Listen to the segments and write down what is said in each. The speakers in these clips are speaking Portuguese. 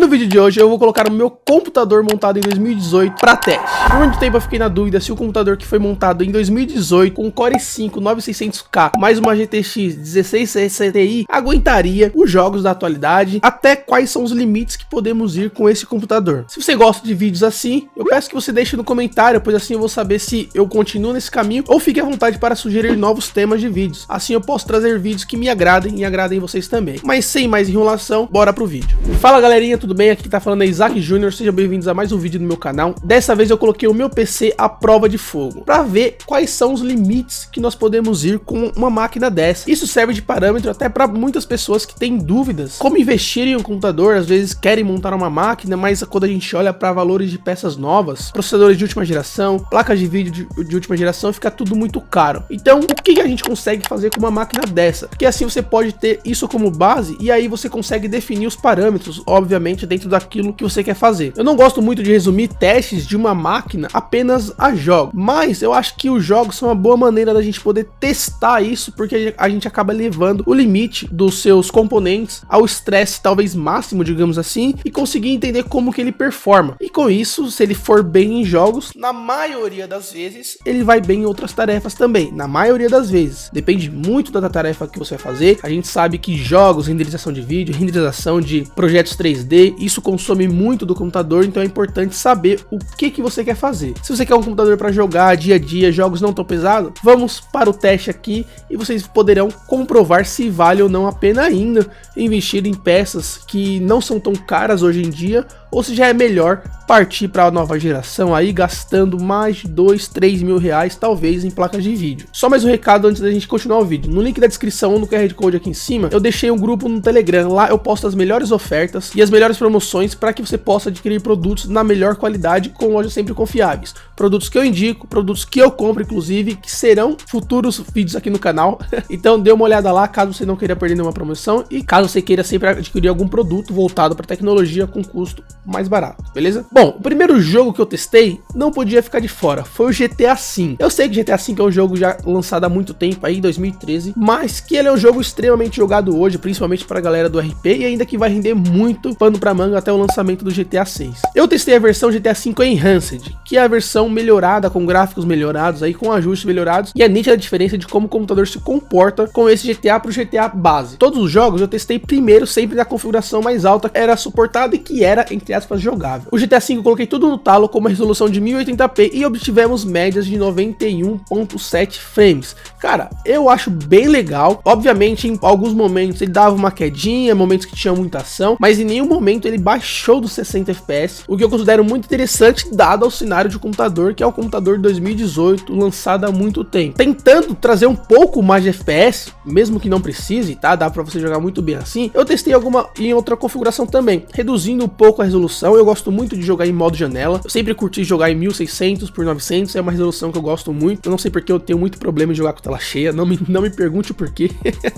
no vídeo de hoje eu vou colocar o meu computador montado em 2018 para teste. Por muito tempo eu fiquei na dúvida se o computador que foi montado em 2018 com Core i5 9600K mais uma GTX 1660 Ti aguentaria os jogos da atualidade, até quais são os limites que podemos ir com esse computador. Se você gosta de vídeos assim, eu peço que você deixe no comentário, pois assim eu vou saber se eu continuo nesse caminho ou fique à vontade para sugerir novos temas de vídeos. Assim eu posso trazer vídeos que me agradem e agradem vocês também. Mas sem mais enrolação, bora pro vídeo. Fala galerinha, tudo bem? Aqui tá falando é Isaac Júnior, sejam bem-vindos a mais um vídeo no meu canal. Dessa vez eu coloquei o meu PC à prova de fogo, para ver quais são os limites que nós podemos ir com uma máquina dessa. Isso serve de parâmetro até para muitas pessoas que têm dúvidas como investir em um computador, às vezes querem montar uma máquina, mas quando a gente olha para valores de peças novas, processadores de última geração, placas de vídeo de última geração, fica tudo muito caro. Então, o que a gente consegue fazer com uma máquina dessa? Porque assim você pode ter isso como base e aí você consegue definir os parâmetros, obviamente, dentro daquilo que você quer fazer. Eu não gosto muito de resumir testes de uma máquina apenas a jogos, mas eu acho que os jogos são uma boa maneira da gente poder testar isso, porque a gente acaba levando o limite dos seus componentes ao estresse talvez máximo, digamos assim, e conseguir entender como que ele performa. E com isso, se ele for bem em jogos, na maioria das vezes, ele vai bem em outras tarefas também. Na maioria das vezes. Depende muito da tarefa que você vai fazer. A gente sabe que jogos, renderização de vídeo, renderização de projetos 3D, isso consome muito do computador, então é importante saber o que você quer fazer. Se você quer um computador para jogar dia a dia, jogos não tão pesados, vamos para o teste aqui e vocês poderão comprovar se vale ou não a pena ainda investir em peças que não são tão caras hoje em dia, ou se já é melhor partir para a nova geração aí gastando mais de 2, 3 mil reais talvez em placas de vídeo. Só mais um recado antes da gente continuar o vídeo. No link da descrição, no QR Code aqui em cima, eu deixei um grupo no Telegram. Lá eu posto as melhores ofertas e as melhores promoções para que você possa adquirir produtos na melhor qualidade com lojas sempre confiáveis. Produtos que eu indico, produtos que eu compro inclusive, que serão futuros vídeos aqui no canal. Então dê uma olhada lá caso você não queira perder nenhuma promoção e caso você queira sempre adquirir algum produto voltado para tecnologia com custo mais barato, beleza? Bom, o primeiro jogo que eu testei não podia ficar de fora, foi o GTA V. Eu sei que GTA V é um jogo já lançado há muito tempo, aí em 2013, mas que ele é um jogo extremamente jogado hoje, principalmente para a galera do RP, e ainda que vai render muito pano para manga até o lançamento do GTA VI. Eu testei a versão GTA V Enhanced, que é a versão melhorada, com gráficos melhorados, aí com ajustes melhorados, e é nítida a diferença de como o computador se comporta com esse GTA pro GTA base. Todos os jogos eu testei primeiro sempre na configuração mais alta que era suportada e que era, entre aspas, jogável. O GTA V eu coloquei tudo no talo com uma resolução de 1080p e obtivemos médias de 91.7 frames. Cara, eu acho bem legal. Obviamente, em alguns momentos ele dava uma quedinha, momentos que tinha muita ação, mas em nenhum momento ele baixou dos 60 FPS, o que eu considero muito interessante dado ao cenário de computador, que é o computador de 2018, lançado há muito tempo. Tentando trazer um pouco mais de FPS, mesmo que não precise, tá? Dá pra você jogar muito bem assim. Eu testei em outra configuração também, reduzindo um pouco a resolução. Eu gosto muito de jogar em modo janela. Eu sempre curti jogar em 1600 por 900, é uma resolução que eu gosto muito. Eu não sei porque eu tenho muito problema em jogar com tela cheia, não me pergunte o porquê.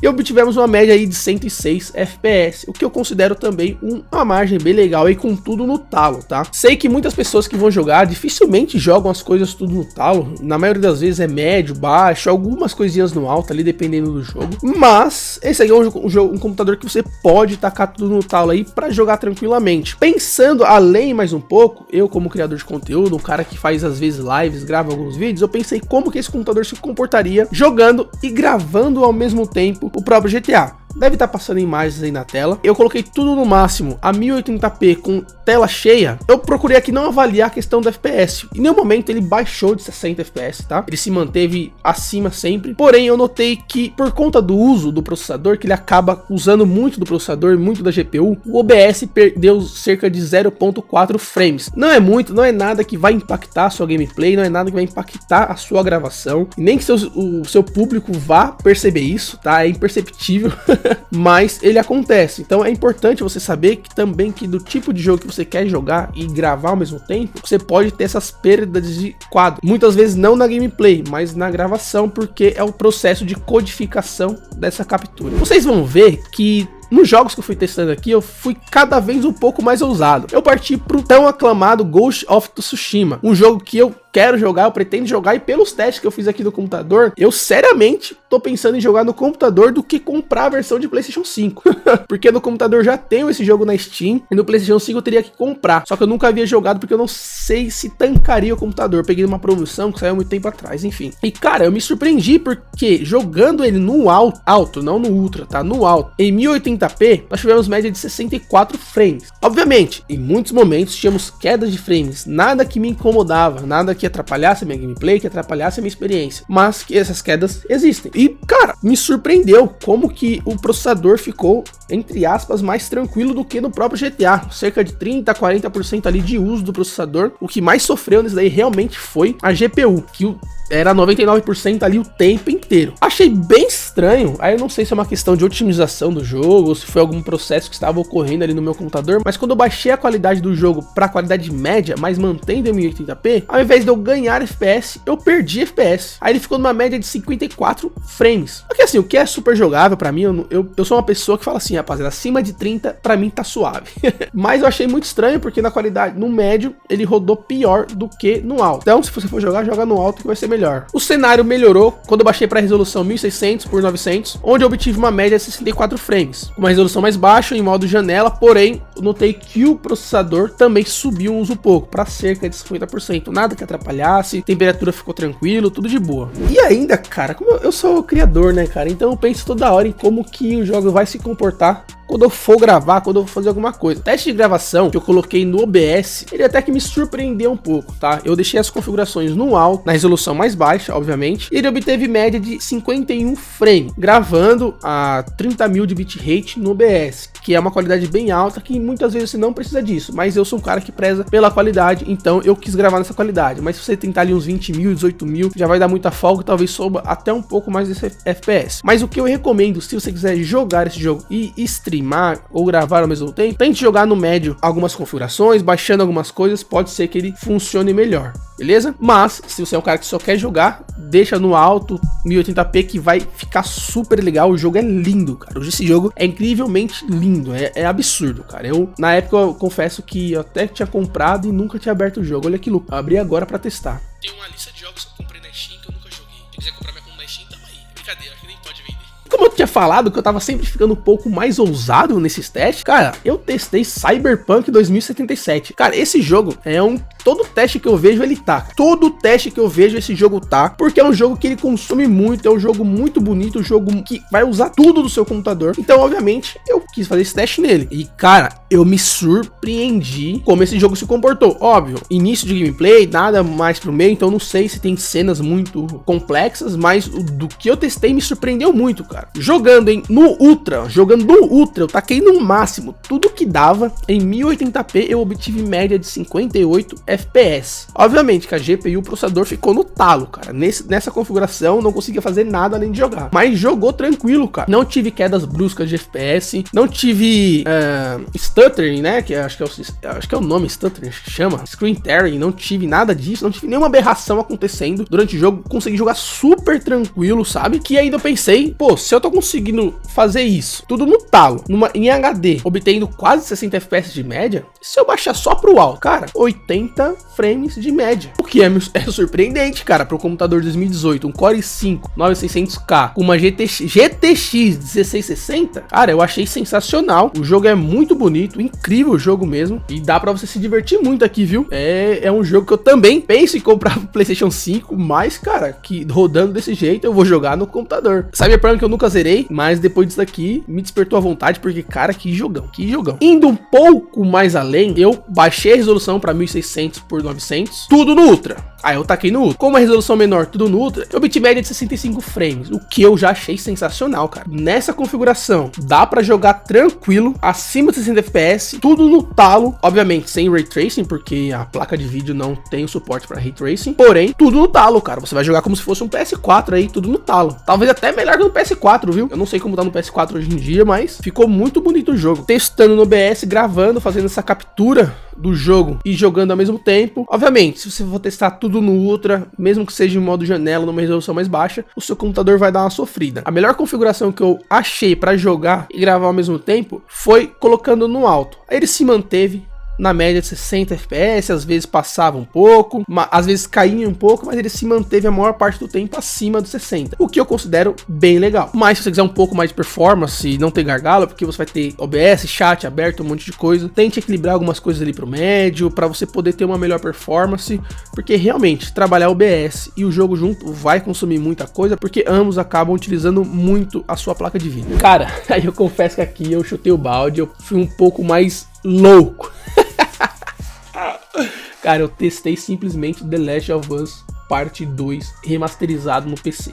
E obtivemos uma média aí de 106 FPS, o que eu considero também uma margem bem legal aí, com tudo no talo, tá? Sei que muitas pessoas que vão jogar dificilmente jogam as coisas tudo no talo, na maioria das vezes é médio, baixo, algumas coisinhas no alto ali, dependendo do jogo. Mas esse aí é um computador que você pode tacar tudo no talo aí para jogar tranquilamente. Pensando além mais um pouco, eu como criador de conteúdo, um cara que faz às vezes lives, grava alguns vídeos, eu pensei como que esse computador se comportaria jogando e gravando ao mesmo tempo o próprio GTA. Deve estar passando imagens aí na tela. Eu coloquei tudo no máximo a 1080p com tela cheia. Eu procurei aqui não avaliar a questão do FPS. Em nenhum momento ele baixou de 60 FPS, tá? Ele se manteve acima sempre. Porém, eu notei que por conta do uso do processador, que ele acaba usando muito do processador, muito da GPU, o OBS perdeu cerca de 0.4 frames. Não é muito, não é nada que vai impactar a sua gameplay, não é nada que vai impactar a sua gravação. E nem que o seu público vá perceber isso, tá? É imperceptível. Mas ele acontece, então é importante você saber que também que do tipo de jogo que você quer jogar e gravar ao mesmo tempo, você pode ter essas perdas de quadro, muitas vezes não na gameplay, mas na gravação, porque é o processo de codificação dessa captura. Vocês vão ver que nos jogos que eu fui testando aqui, eu fui cada vez um pouco mais ousado. Eu parti pro tão aclamado Ghost of Tsushima, um jogo que eu quero jogar, eu pretendo jogar, e pelos testes que eu fiz aqui no computador, eu seriamente tô pensando em jogar no computador do que comprar a versão de PlayStation 5. Porque no computador já tenho esse jogo na Steam, e no PlayStation 5 eu teria que comprar. Só que eu nunca havia jogado porque eu não sei se tancaria o computador. Eu peguei uma promoção que saiu há muito tempo atrás, enfim. E cara, eu me surpreendi porque jogando ele no alto, não no ultra, tá? No alto, em 1080p, nós tivemos média de 64 frames. Obviamente, em muitos momentos tínhamos quedas de frames, nada que me incomodava, nada que atrapalhasse a minha gameplay, que atrapalhasse a minha experiência, mas que essas quedas existem. E cara, me surpreendeu como que o processador ficou, entre aspas, mais tranquilo do que no próprio GTA, cerca de 30-40% ali de uso do processador. O que mais sofreu nisso daí realmente foi a GPU, que era 99% ali o tempo inteiro. Achei bem estranho, aí eu não sei se é uma questão de otimização do jogo, ou se foi algum processo que estava ocorrendo ali no meu computador, mas quando eu baixei a qualidade do jogo para qualidade média, mas mantendo em 1080p, ao invés de eu ganhar FPS, eu perdi FPS. Aí ele ficou numa média de 54 frames. Porque assim, o que é super jogável pra mim, eu sou uma pessoa que fala assim, rapaziada, acima de 30 pra mim tá suave. Mas eu achei muito estranho, porque na qualidade, no médio, ele rodou pior do que no alto. Então, se você for jogar, joga no alto que vai ser melhor. O cenário melhorou quando eu baixei para a resolução 1600 por 900, onde eu obtive uma média de 64 frames, uma resolução mais baixa em modo janela, porém eu notei que o processador também subiu um pouco para cerca de 50%, nada que atrapalhasse, temperatura ficou tranquilo, tudo de boa. E ainda, cara, como eu sou criador, né, cara, então eu penso toda hora em como que o jogo vai se comportar quando eu for gravar, quando eu for fazer alguma coisa. O teste de gravação que eu coloquei no OBS, ele até que me surpreendeu um pouco, tá? Eu deixei as configurações no alto, na resolução mais baixa, obviamente, e ele obteve média de 51 frames, gravando a 30.000 de bitrate no OBS, que é uma qualidade bem alta, que muitas vezes você não precisa disso, mas eu sou um cara que preza pela qualidade, então eu quis gravar nessa qualidade. Mas se você tentar ali uns 20.000, 18.000, já vai dar muita folga, talvez soba até um pouco mais desse FPS. Mas o que eu recomendo, se você quiser jogar esse jogo e streamar ou gravar ao mesmo tempo, tente jogar no médio algumas configurações, baixando algumas coisas, pode ser que ele funcione melhor, beleza? Mas, se você é um cara que só quer jogar, deixa no alto, 1080p, que vai ficar super legal. O jogo é lindo, cara. Esse jogo é incrivelmente lindo, é absurdo, cara. Na época, eu confesso que eu até tinha comprado e nunca tinha aberto o jogo. Olha que louco, eu abri agora pra testar. Tem uma lista de jogos que eu comprei na Steam que eu nunca joguei. Se quiser comprar minha conta na Steam, tamo aí. Brincadeira, que nem pode vender. Como eu tinha falado que eu tava sempre ficando um pouco mais ousado nesses testes, cara, eu testei Cyberpunk 2077. Cara, esse jogo é todo teste que eu vejo ele tá. Todo teste que eu vejo esse jogo tá, porque é um jogo que ele consome muito, é um jogo muito bonito, um jogo que vai usar tudo do seu computador. Então, obviamente, eu quis fazer esse teste nele. E, cara, eu me surpreendi como esse jogo se comportou. Óbvio, início de gameplay, nada mais pro meio, então não sei se tem cenas muito complexas, mas do que eu testei me surpreendeu muito, cara. Jogando no Ultra, eu taquei no máximo tudo que dava. Em 1080p eu obtive média de 58 FPS. Obviamente que a GPU e o processador ficou no talo, cara. Nessa configuração não conseguia fazer nada além de jogar. Mas jogou tranquilo, cara. Não tive quedas bruscas de FPS, não tive stuttering, né? Que acho que é o nome, stuttering, chama. Screen tearing, não tive nada disso, não tive nenhuma aberração acontecendo durante o jogo. Consegui jogar super tranquilo, sabe? Que ainda eu pensei, pô, se eu tô conseguindo fazer isso, tudo no talo, em HD, obtendo quase 60 FPS de média, se eu baixar só pro alto, cara, 80 frames de média. O que é surpreendente, cara, pro computador 2018, um Core i5 9600K, com uma GTX 1660, cara, eu achei sensacional. O jogo é muito bonito, incrível o jogo mesmo, e dá pra você se divertir muito aqui, viu? É um jogo que eu também penso em comprar pro PlayStation 5, mas, cara, que rodando desse jeito eu vou jogar no computador. Cyberpunk que eu nunca zerei, mas depois disso aqui me despertou a vontade, porque, cara, que jogão, que jogão. Indo um pouco mais além, eu baixei a resolução para 1600 por 900, tudo no Ultra. Aí eu taquei no Ultra. Com uma resolução menor, tudo no Ultra, eu obtive média de 65 frames, o que eu já achei sensacional, cara. Nessa configuração, dá pra jogar tranquilo, acima de 60 FPS, tudo no talo, obviamente sem Ray Tracing, porque a placa de vídeo não tem o suporte pra Ray Tracing, porém, tudo no talo, cara. Você vai jogar como se fosse um PS4 aí, tudo no talo. Talvez até melhor que no PS4, viu? Eu não sei como tá no PS4 hoje em dia, mas ficou muito bonito o jogo. Testando no OBS, gravando, fazendo essa captura do jogo e jogando ao mesmo tempo. Obviamente, se você for testar tudo no Ultra, mesmo que seja em modo janela, numa resolução mais baixa, o seu computador vai dar uma sofrida. A melhor configuração que eu achei para jogar e gravar ao mesmo tempo foi colocando no alto. Aí ele se manteve na média de 60 FPS, às vezes passava um pouco, às vezes caía um pouco, mas ele se manteve a maior parte do tempo acima dos 60, o que eu considero bem legal. Mas se você quiser um pouco mais de performance e não ter gargalo, porque você vai ter OBS, chat aberto, um monte de coisa, tente equilibrar algumas coisas ali pro médio, para você poder ter uma melhor performance, porque realmente trabalhar OBS e o jogo junto vai consumir muita coisa, porque ambos acabam utilizando muito a sua placa de vídeo. Cara, aí eu confesso que aqui eu chutei o balde, eu fui um pouco mais louco. Cara, eu testei simplesmente The Last of Us Parte 2 remasterizado no PC.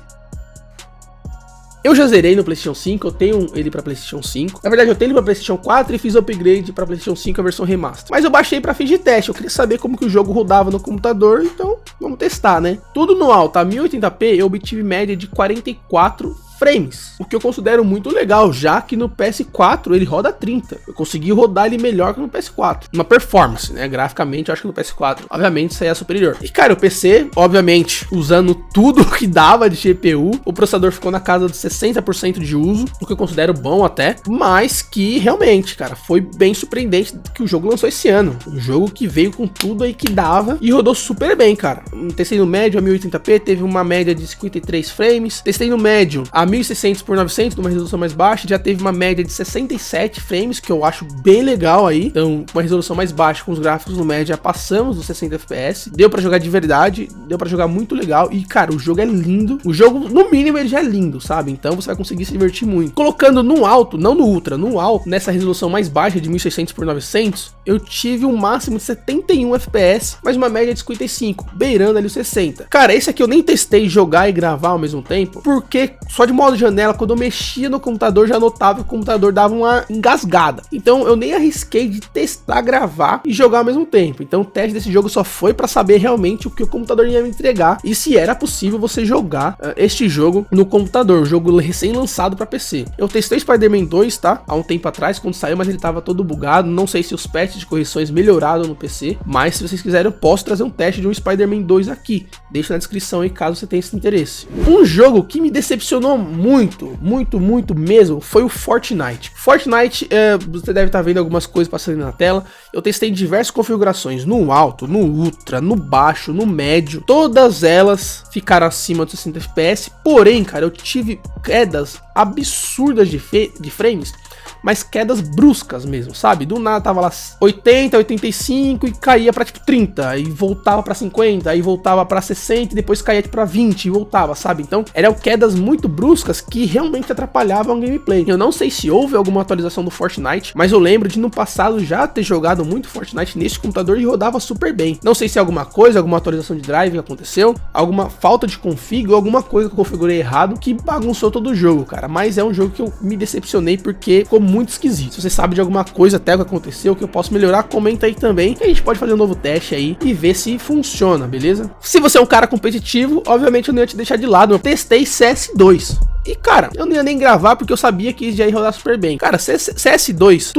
Eu já zerei no PlayStation 5, eu tenho ele pra PlayStation 5. Na verdade, eu tenho ele pra PlayStation 4 e fiz upgrade pra PlayStation 5 a versão remaster. Mas eu baixei pra fins de teste, eu queria saber como que o jogo rodava no computador, então vamos testar, né? Tudo no alto, a 1080p eu obtive média de 44 frames, o que eu considero muito legal, já que no PS4 ele roda 30. Eu consegui rodar ele melhor que no PS4. Uma performance, né? Graficamente, eu acho que no PS4, obviamente, isso aí é superior. E, cara, o PC, obviamente, usando tudo que dava de GPU, o processador ficou na casa de 60% de uso, o que eu considero bom até, mas que realmente, cara, foi bem surpreendente que o jogo lançou esse ano. Um jogo que veio com tudo aí que dava e rodou super bem, cara. Testei no médio a 1080p, teve uma média de 53 frames. Testei no médio a 1600 por 900, numa resolução mais baixa, já teve uma média de 67 frames, que eu acho bem legal aí. Então, uma resolução mais baixa com os gráficos no médio, já passamos dos 60 FPS. Deu pra jogar de verdade, deu pra jogar muito legal. E, cara, o jogo é lindo. O jogo, no mínimo, ele já é lindo, sabe? Então, você vai conseguir se divertir muito. Colocando no alto, não no Ultra, no alto, nessa resolução mais baixa de 1600 por 900, eu tive um máximo de 71 FPS, mas uma média de 55, beirando ali os 60. Cara, esse aqui eu nem testei jogar e gravar ao mesmo tempo, porque só de modo janela, quando eu mexia no computador, já notava que o computador dava uma engasgada. Então eu nem arrisquei de testar, gravar e jogar ao mesmo tempo. Então o teste desse jogo só foi para saber realmente o que o computador ia me entregar e se era possível você jogar este jogo no computador, o jogo recém-lançado para PC. Eu testei Spider-Man 2, tá? Há um tempo atrás, quando saiu, mas ele tava todo bugado. Não sei se os patches de correções melhoraram no PC, mas se vocês quiserem eu posso trazer um teste de um Spider-Man 2 aqui. Deixa na descrição aí caso você tenha esse interesse. Um jogo que me decepcionou muito mesmo foi o Fortnite. Fortnite, você deve estar vendo algumas coisas passando na tela. Eu testei diversas configurações no alto, no ultra, no baixo, no médio. Todas elas ficaram acima dos 60 FPS. Porém, cara, eu tive quedas absurdas de frames, mas quedas bruscas mesmo, sabe? Do nada tava lá 80, 85 e caía pra tipo 30, aí voltava pra 50, aí voltava pra 60 e depois caía pra 20 e voltava, sabe? Então eram quedas muito bruscas que realmente atrapalhavam o gameplay. Eu não sei se houve alguma atualização do Fortnite, mas eu lembro de no passado já ter jogado muito Fortnite nesse computador e rodava super bem. Não sei se alguma coisa, alguma atualização de drive aconteceu, alguma falta de config ou alguma coisa que eu configurei errado que bagunçou todo o jogo, cara. Mas é um jogo que eu me decepcionei porque ficou muito esquisito. Se você sabe de alguma coisa até que aconteceu que eu posso melhorar, comenta aí também, que a gente pode fazer um novo teste aí e ver se funciona, beleza? Se você é um cara competitivo, obviamente eu não ia te deixar de lado. Eu testei CS2 e, cara, eu não ia nem gravar porque eu sabia que já ia rodar super bem. Cara, CS2,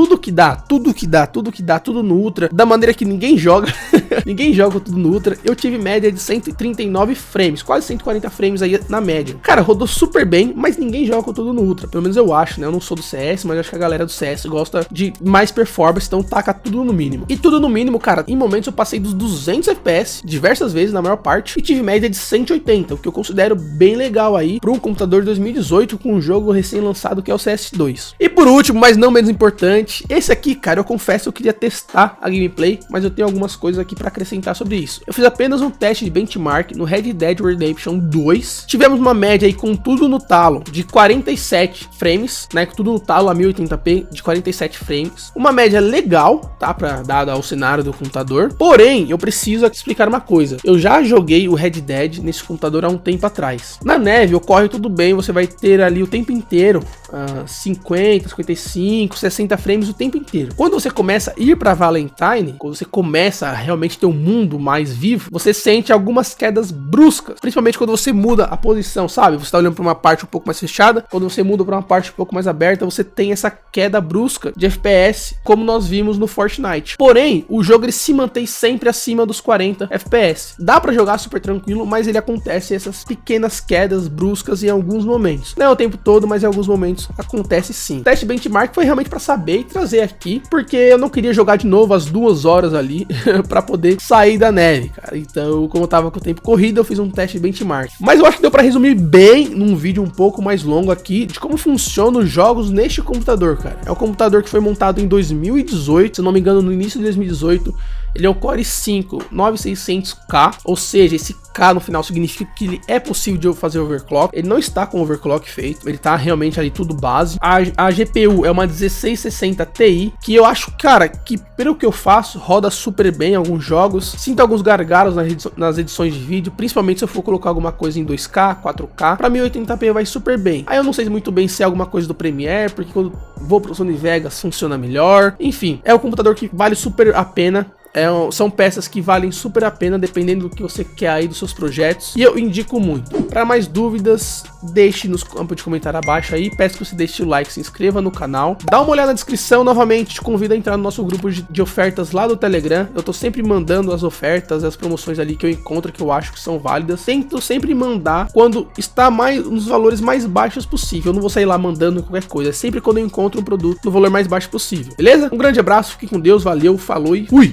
tudo no Ultra, da maneira que ninguém joga, ninguém joga tudo no Ultra. Eu tive média de 139 frames, quase 140 frames aí na média. Cara, rodou super bem, mas ninguém joga com tudo no Ultra, pelo menos eu acho, né? Eu não sou do CS, mas eu acho que a galera do CS gosta de mais performance, então taca tudo no mínimo. E tudo no mínimo, cara, em momentos eu passei dos 200 FPS diversas vezes, na maior parte, e tive média de 180, o que eu considero bem legal aí para um computador de 2018 com um jogo recém-lançado que é o CS2. E por último, mas não menos importante, esse aqui, cara, eu confesso que eu queria testar a gameplay, mas eu tenho algumas coisas aqui para acrescentar sobre isso. Eu fiz apenas um teste de benchmark no Red Dead Redemption 2. Tivemos uma média aí com tudo no talo de 47 frames, né, com tudo no talo a 1080p de 47 frames. Uma média legal, tá, para dado ao cenário do computador. Porém, eu preciso explicar uma coisa. Eu já joguei o Red Dead nesse computador há um tempo atrás. Na neve ocorre tudo bem, você vai ter ali o tempo inteiro 50, 55, 60 frames o tempo inteiro. Quando você começa a ir pra Valentine, quando você começa a realmente ter um mundo mais vivo, você sente algumas quedas bruscas, principalmente quando você muda a posição, sabe? Você tá olhando pra uma parte um pouco mais fechada, quando você muda pra uma parte um pouco mais aberta, você tem essa queda brusca de FPS, como nós vimos no Fortnite. Porém, o jogo ele se mantém sempre acima dos 40 FPS. Dá pra jogar super tranquilo, mas ele acontece essas pequenas quedas bruscas em alguns momentos. Não é o tempo todo, mas em alguns momentos acontece sim. O teste benchmark foi realmente pra saber e trazer aqui, porque eu não queria jogar de novo as 2 horas ali pra poder sair da neve, cara. Então, como eu tava com o tempo corrido, eu fiz um teste benchmark. Mas eu acho que deu pra resumir bem num vídeo um pouco mais longo aqui de como funcionam os jogos neste computador, cara. É um computador que foi montado em 2018, se eu não me engano, no início de 2018. Ele é um Core i5 9600K, ou seja, esse K no final significa que ele é possível de eu fazer overclock. Ele não está com overclock feito, ele tá realmente ali tudo base. A GPU é uma 1660 Ti, que eu acho, cara, que pelo que eu faço, roda super bem em alguns jogos. Sinto alguns gargalos nas edições de vídeo, principalmente se eu for colocar alguma coisa em 2K, 4K. Pra 1080p vai super bem. Aí eu não sei muito bem se é alguma coisa do Premiere, porque quando vou pro Sony Vegas funciona melhor. Enfim, é um computador que vale super a pena. São peças que valem super a pena, dependendo do que você quer aí dos seus projetos, e eu indico muito. Para mais dúvidas, deixe nos campos de comentário abaixo aí, peço que você deixe o like, se inscreva no canal, dá uma olhada na descrição, novamente te convido a entrar no nosso grupo de ofertas lá do Telegram. Eu tô sempre mandando as ofertas, as promoções ali que eu encontro, que eu acho que são válidas. Tento sempre mandar quando está nos valores mais baixos possível. Eu não vou sair lá mandando qualquer coisa, é sempre quando eu encontro um produto no valor mais baixo possível, beleza? Um grande abraço, fique com Deus, valeu, falou e fui!